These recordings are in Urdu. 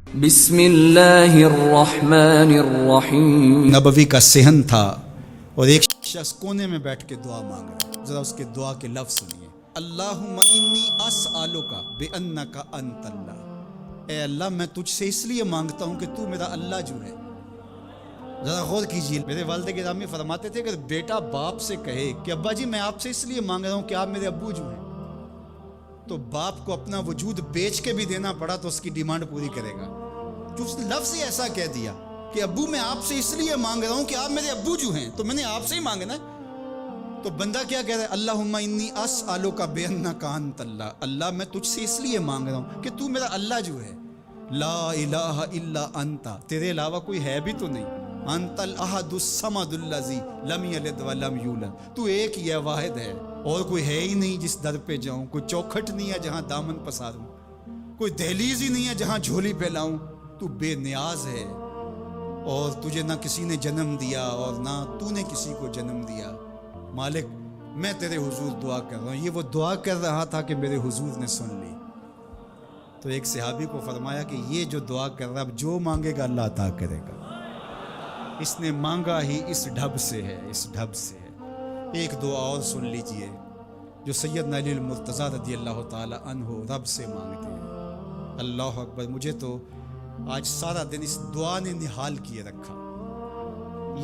بسم اللہ الرحمن الرحیم. نبوی کا صحن تھا اور ایک شخص کونے میں بیٹھ کے دعا مانگ رہا ہے. ذرا اس کے دعا کے لفظ سنیے. اللہم انی اسألک بانک انت اللہ. اے اللہ میں تجھ سے اس لیے مانگتا ہوں کہ تو میرا اللہ جو ہے. ذرا غور کیجیے. میرے والد گرامی فرماتے تھے کہ بیٹا باپ سے کہے کہ ابا جی میں آپ سے اس لیے مانگ رہا ہوں کہ آپ میرے ابو جو ہیں، تو باپ کو اپنا وجود بیچ کے بھی دینا پڑا تو اس کی ڈیمانڈ پوری کرے گا. جو اس نے لفظ ہی ایسا کہہ دیا کہ ابو میں آپ سے اس لیے مانگ رہا ہوں کہ آپ میرے ابو جو ہیں، تو میں نے آپ سے ہی مانگنا ہے. تو بندہ کیا کہہ رہا ہے؟ اللہم انی اسألک بانک انت اللہ. اللہ میں تجھ سے اس لیے مانگ رہا ہوں کہ تو میرا اللہ جو ہے. لا الہ الا انت، تیرے علاوہ کوئی ہے بھی تو نہیں. انت الاحد الصمد الذی لم یلد ولم یولد. تو ایک ہی ہے، واحد ہے، اور کوئی ہے ہی نہیں جس در پہ جاؤں. کوئی چوکھٹ نہیں ہے جہاں دامن پساروں، کوئی دہلیز ہی نہیں ہے جہاں جھولی پھیلاؤں. تو بے نیاز ہے اور تجھے نہ کسی نے جنم دیا اور نہ تو نے کسی کو جنم دیا. مالک میں تیرے حضور دعا کر رہا ہوں. یہ وہ دعا کر رہا تھا کہ میرے حضور نے سن لی. تو ایک صحابی کو فرمایا کہ یہ جو دعا کر رہا اب جو مانگے گا اللہ عطا کرے گا. اس نے مانگا ہی اس ڈھب سے ہے، اس ڈھب سے ہے. ایک دعا اور سن لیجئے جو سیدنا علی المرتضیٰ رضی اللہ تعالی عنہ رب سے مانگتے ہیں. اللہ اکبر. مجھے تو آج سارا دن اس دعا نے نحال کیے رکھا.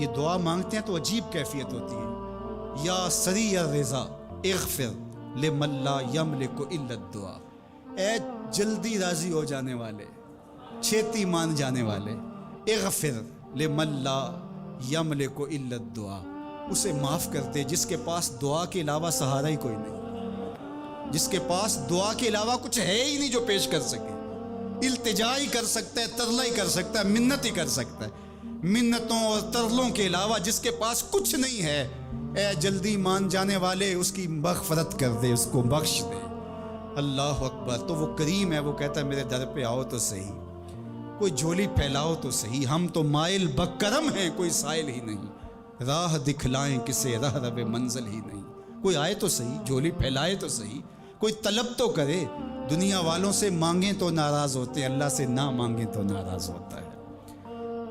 یہ دعا مانگتے ہیں تو عجیب کیفیت ہوتی ہے. یا سریع الرضا اغفر لمن لا یملک الا الدعاء. اے جلدی راضی ہو جانے والے، چھیتی مان جانے والے، اغفر لمن لا یملک الا الدعاء. اسے معاف کر دے جس کے پاس دعا کے علاوہ سہارا ہی کوئی نہیں، جس کے پاس دعا کے علاوہ کچھ ہے ہی نہیں جو پیش کر سکے. التجا ہی کر سکتا ہے، ترلا ہی کر سکتا ہے، منت ہی کر سکتا ہے. منتوں اور ترلوں کے علاوہ جس کے پاس کچھ نہیں ہے، اے جلدی مان جانے والے اس کی مغفرت کر دے، اس کو بخش دے. اللہ اکبر. تو وہ کریم ہے، وہ کہتا ہے میرے در پہ آؤ تو صحیح، کوئی جھولی پھیلاؤ تو صحیح. ہم تو مائل بکرم ہیں، کوئی سائل ہی نہیں. راہ دکھلائیں کسے راہ رب منزل ہی نہیں. کوئی آئے تو صحیح، جھولی پھیلائے تو صحیح، کوئی طلب تو کرے. دنیا والوں سے مانگیں تو ناراض ہوتے ہیں، اللہ سے نہ مانگیں تو ناراض ہوتا ہے.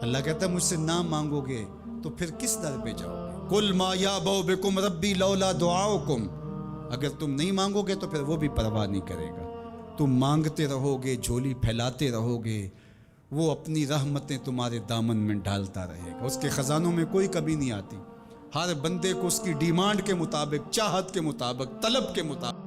اللہ کہتا ہے مجھ سے نہ مانگو گے تو پھر کس در پہ جاؤ گے؟ قل ما یعبؤ بکم ربی لولا دعاؤکم. اگر تم نہیں مانگو گے تو پھر وہ بھی پرواہ نہیں کرے گا. تم مانگتے رہو گے، جھولی پھیلاتے رہو گے، وہ اپنی رحمتیں تمہارے دامن میں ڈالتا رہے گا. اس کے خزانوں میں کوئی کمی نہیں آتی. ہر بندے کو اس کی ڈیمانڈ کے مطابق، چاہت کے مطابق، طلب کے مطابق